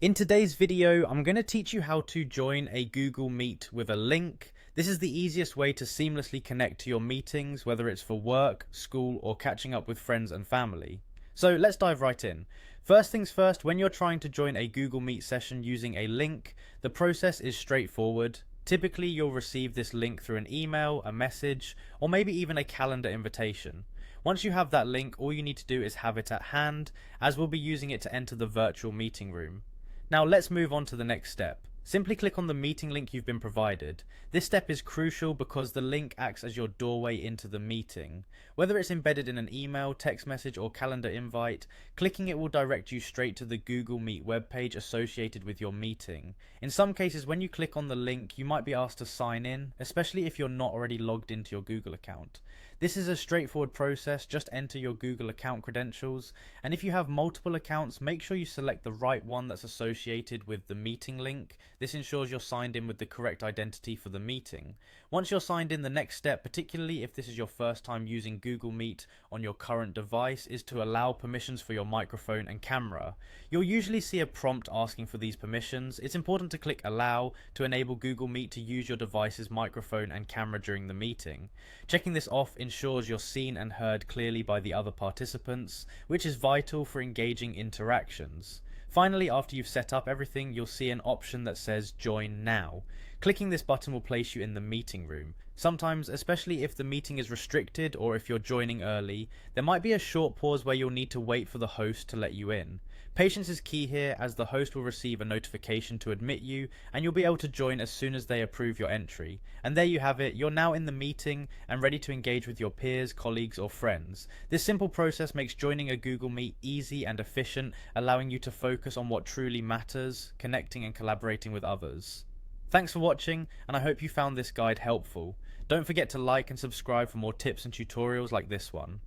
In today's video, I'm going to teach you how to join a Google Meet with a link. This is the easiest way to seamlessly connect to your meetings, whether it's for work, school, or catching up with friends and family. So let's dive right in. First things first, when you're trying to join a Google Meet session using a link, the process is straightforward. Typically, you'll receive this link through an email, a message, or maybe even a calendar invitation. Once you have that link, all you need to do is have it at hand, as we'll be using it to enter the virtual meeting room. Now let's move on to the next step. Simply click on the meeting link you've been provided. This step is crucial because the link acts as your doorway into the meeting. Whether it's embedded in an email, text message, or calendar invite, clicking it will direct you straight to the Google Meet webpage associated with your meeting. In some cases, when you click on the link, you might be asked to sign in, especially if you're not already logged into your Google account. This is a straightforward process. Just enter your Google account credentials, and if you have multiple accounts, make sure you select the right one that's associated with the meeting link. This ensures you're signed in with the correct identity for the meeting. Once you're signed in, the next step, particularly if this is your first time using Google Meet on your current device, is to allow permissions for your microphone and camera. You'll usually see a prompt asking for these permissions. It's important to click allow to enable Google Meet to use your device's microphone and camera during the meeting. Checking this off ensures you're seen and heard clearly by the other participants, which is vital for engaging interactions. Finally, after you've set up everything, you'll see an option that says Join Now. Clicking this button will place you in the meeting room. Sometimes, especially if the meeting is restricted or if you're joining early, there might be a short pause where you'll need to wait for the host to let you in. Patience is key here, as the host will receive a notification to admit you, and you'll be able to join as soon as they approve your entry. And there you have it, you're now in the meeting and ready to engage with your peers, colleagues, or friends. This simple process makes joining a Google Meet easy and efficient, allowing you to focus on what truly matters, connecting and collaborating with others. Thanks for watching, and I hope you found this guide helpful. Don't forget to like and subscribe for more tips and tutorials like this one.